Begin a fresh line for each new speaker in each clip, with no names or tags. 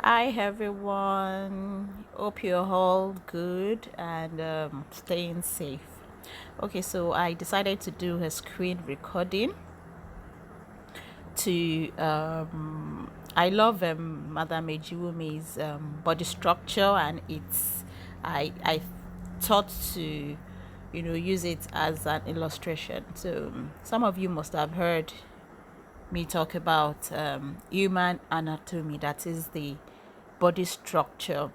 Hi everyone, hope you're all good and staying safe. Okay, so I decided to do a screen recording to I love Madam Ejiwumi's body structure, and I thought to use it as an illustration. So some of you must have heard me talk about human anatomy, that is the body structure.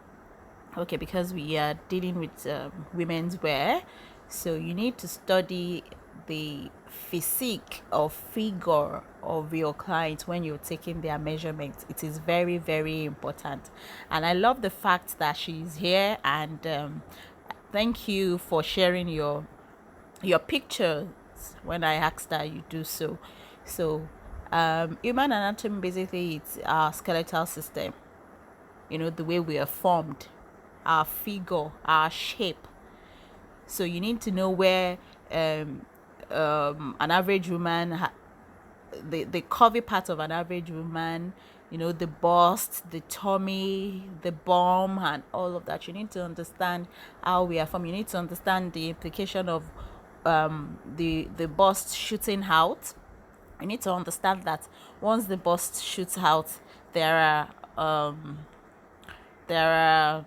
Okay, because we are dealing with women's wear, so you need to study the physique or figure of your client when you're taking their measurements. It is very, very important, and I love the fact that she's here. And thank you for sharing your pictures when I asked that you do so. So, human anatomy, basically, it's our skeletal system. The way we are formed, our figure, our shape. So you need to know where an average woman, the curvy part of an average woman, the bust, the tummy, the bum, and all of that. You need to understand how we are formed. You need to understand the implication of the bust shooting out. You need to understand that once the bust shoots out, there are there are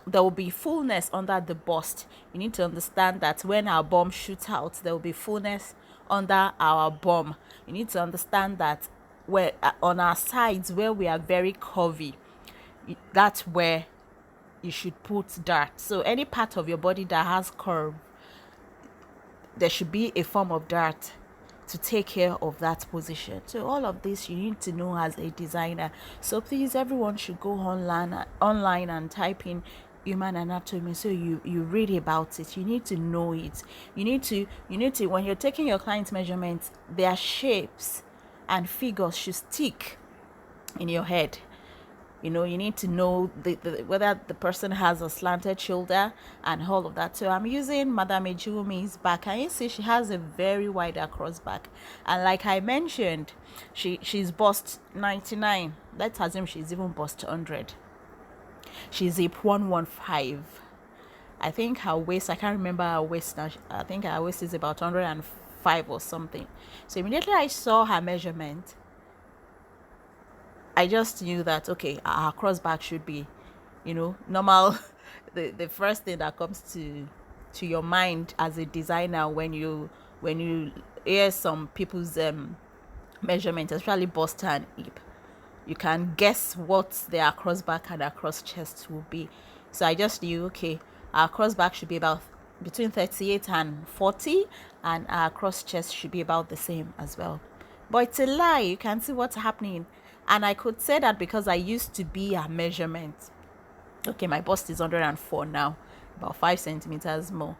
there will be fullness under the bust. You need to understand that when our bum shoots out, there will be fullness under our bum. You need to understand that where on our sides where we are very curvy, that's where you should put dart. So any part of your body that has curve, there should be a form of dart to take care of that position. So all of this you need to know as a designer. So please, everyone should go online and type in human anatomy, so you read about it. You need to know it. You need to when you're taking your client's measurements, their shapes and figures should stick in your head. You need to know whether the person has a slanted shoulder and all of that. So I'm using Madame Ejiwumi's back, and you see she has a very wide across back. And like I mentioned, she's bust 99. Let's assume she's even bust 100. She's hip 115. I think her waist, I can't remember her waist now. I think her waist is about 105 or something. So immediately I saw her measurement, I just knew that okay, our crossback should be, normal. The first thing that comes to your mind as a designer when you hear some people's measurements, especially bust and hip, you can guess what their crossback and their cross chest will be. So I just knew okay, our crossback should be about between 38 and 40, and our cross chest should be about the same as well. But it's a lie. You can see what's happening. And I could say that because I used to be a measurement. Okay, my bust is 104 now, about 5 centimeters more.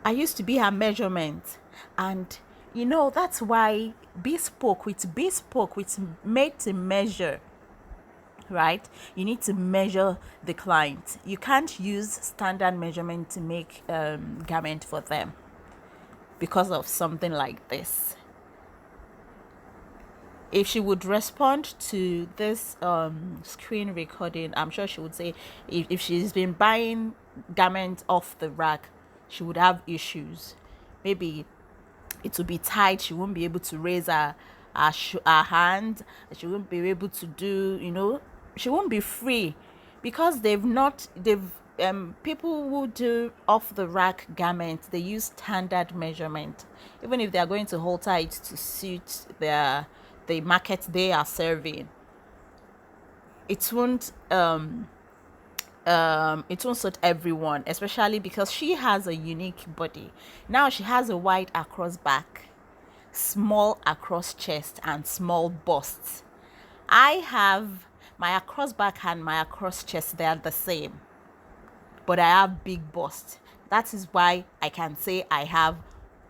I used to be a measurement. And that's why bespoke with made to measure, right? You need to measure the client. You can't use standard measurement to make garment for them because of something like this. If she would respond to this screen recording, I'm sure she would say if she's been buying garments off the rack, she would have issues. Maybe it will be tight. She won't be able to raise her hand. She won't be able to do, she won't be free because they've people who do off the rack garments, they use standard measurement. Even if they are going to alter it to suit the market they are serving, it won't suit everyone, especially because she has a unique body. Now she has a wide across back, small across chest, and small bust. I have my across back and my across chest, they are the same, but I have big bust. That is why I can say I have.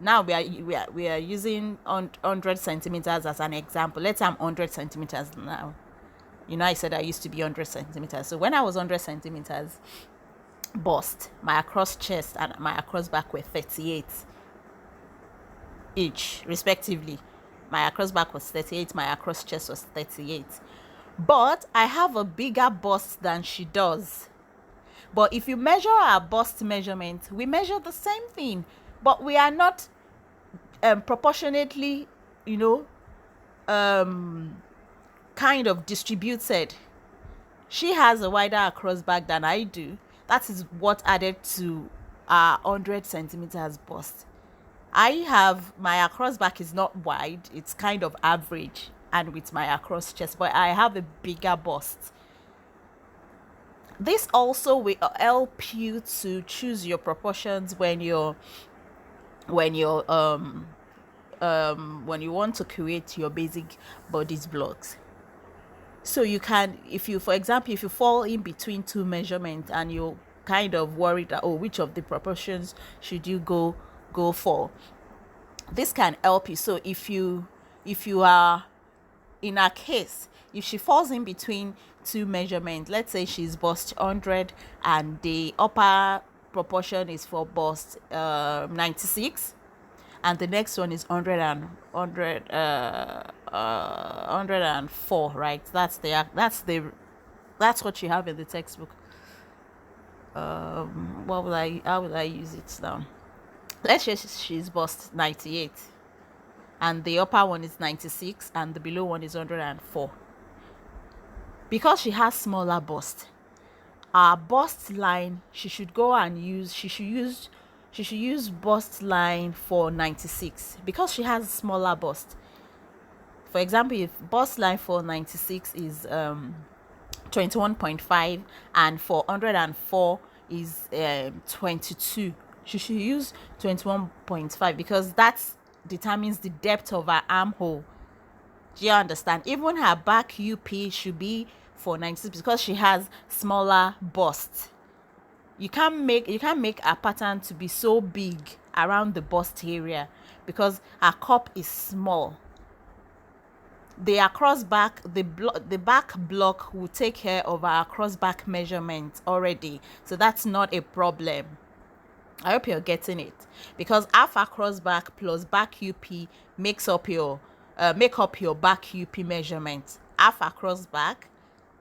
Now we are using 100 centimeters as an example. Let's say I'm 100 centimeters now. I said I used to be 100 centimeters. So when I was 100 centimeters bust, my across chest and my across back were 38 each, respectively. My across back was 38, my across chest was 38. but I have a bigger bust than she does. But if you measure our bust measurement, we measure the same thing, but we are not proportionately, you know, kind of distributed. She has a wider across back than I do. That is what added to our 100 centimeters bust. I have, my across back is not wide, it's kind of average, and with my across chest, but I have a bigger bust. This also will help you to choose your proportions when you're when you're when you want to create your basic bodies blocks. So you can, if you, for example, if you fall in between two measurements and you're kind of worried that, oh, which of the proportions should you go for, this can help you. So if you are in a case, if she falls in between two measurements, let's say she's bust 100 and the upper proportion is for bust 96, and the next one is 104, right? That's what you have in the textbook. How will I use it now? Let's say she's bust 98 and the upper one is 96 and the below one is 104. Because she has smaller bust, our bust line, she should use bust line for 96 because she has a smaller bust. For example, if bust line for 96 is 21.5 and for 104 is 22, she should use 21.5 because that determines the depth of her armhole. Do you understand? Even her back UP should be for 96 because she has smaller bust. You can't make a pattern to be so big around the bust area because her cup is small. The across back, the back block will take care of our cross back measurement already, so that's not a problem. I hope you're getting it, because half across back plus back UP makes up your make up your back UP measurement. Half across back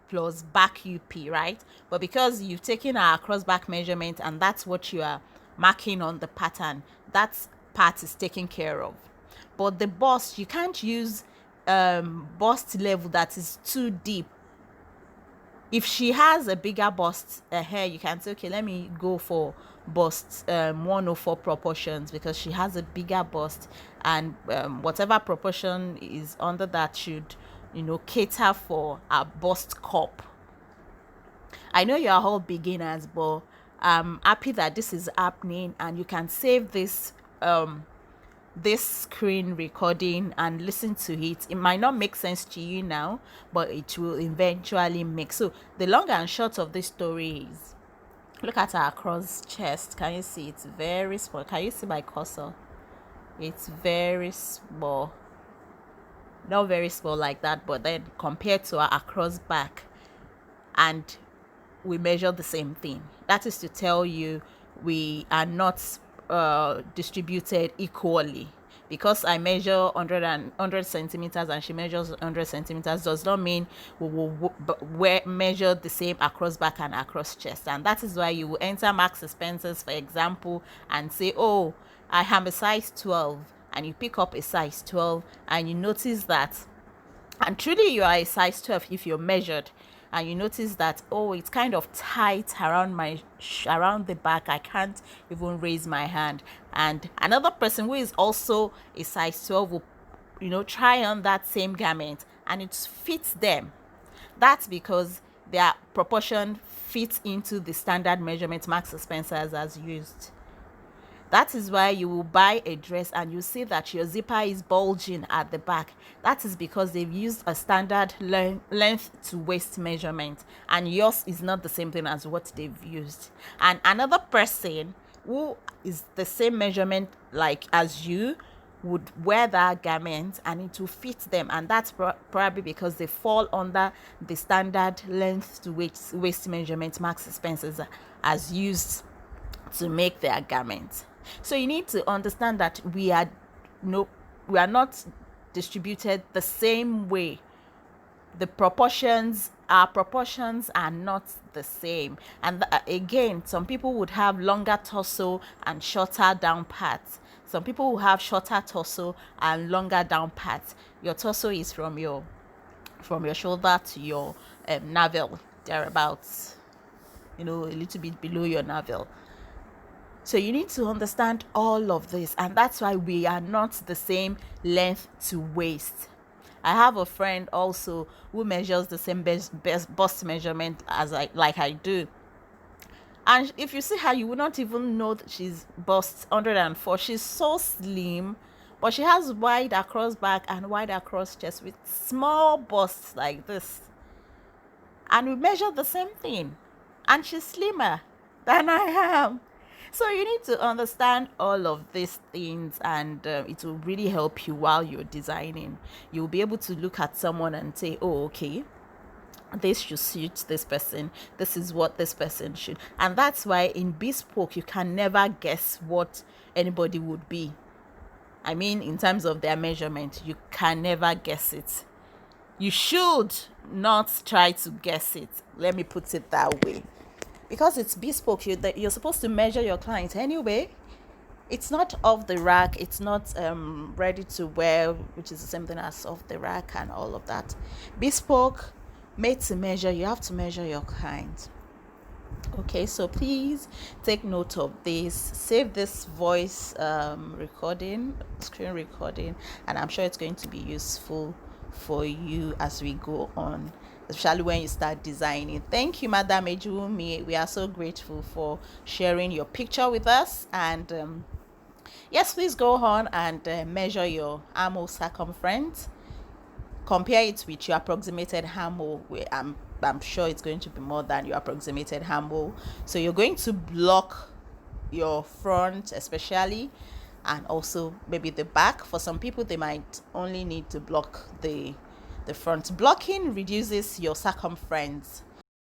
plus back UP, right? But because you've taken our cross back measurement and that's what you are marking on the pattern, that part is taken care of. But the bust, you can't use bust level that is too deep. If she has a bigger bust hair, you can say, okay, let me go for bust 104 proportions because she has a bigger bust, and whatever proportion is under that should, cater for a bust cup. I know you are all beginners, but I'm happy that this is happening and you can save this screen recording and listen to it. It might not make sense to you now, but it will eventually make. So the long and short of this story is, look at her cross chest. Can you see? It's very small. Can you see my cursor? It's very small. Not very small like that, but then compared to her across back, and we measure the same thing. That is to tell you we are not distributed equally. Because I measure 100 centimeters and she measures 100 centimeters does not mean we will measure the same across back and across chest. And that is why you will enter Marks and Spencer's, for example, and say, oh, I am a size 12, and you pick up a size 12 and you notice that, and truly you are a size 12 if you're measured, and you notice that, oh, it's kind of tight around around the back, I can't even raise my hand. And another person who is also a size 12 will, try on that same garment and it fits them. That's because their proportion fits into the standard measurement Marks and Spencer has used. That is why you will buy a dress and you see that your zipper is bulging at the back. That is because they've used a standard length to waist measurement, and yours is not the same thing as what they've used. And another person who is the same measurement like as you would wear that garment and it will fit them, and that's probably because they fall under the standard length to waist measurement Marks and Spencer has used to make their garment. So you need to understand that we are not distributed the same way. the proportions, our proportions are not the same. And again, some people would have longer torso and shorter down parts. Some people will have shorter torso and longer down parts. Your torso is from your shoulder to your navel, thereabouts, a little bit below your navel. So you need to understand all of this, and that's why we are not the same length to waist. I have a friend also who measures the same best bust measurement as I do. And if you see her, you will not even know that she's bust 104. She's so slim, but she has wide across back and wide across chest with small busts like this. And we measure the same thing. And she's slimmer than I am. So you need to understand all of these things, and it will really help you while you're designing. You'll be able to look at someone and say, oh, okay, this should suit this person. This is what this person should. And that's why in bespoke, you can never guess what anybody would be. I mean, in terms of their measurement, you can never guess it. You should not try to guess it. Let me put it that way. Because it's bespoke, you're supposed to measure your client anyway. It's not off the rack. It's not ready to wear, which is the same thing as off the rack and all of that. Bespoke, made to measure. You have to measure your client. Okay, so please take note of this. Save this voice screen recording, and I'm sure it's going to be useful for you as we go on, especially when you start designing. Thank you, Madam Ejumi. We are so grateful for sharing your picture with us. And yes, please go on and measure your armhole circumference. Compare it with your approximated armhole. I'm sure it's going to be more than your approximated armhole. So you're going to block your front especially, and also maybe the back. For some people, they might only need to block the front. Blocking reduces your circumference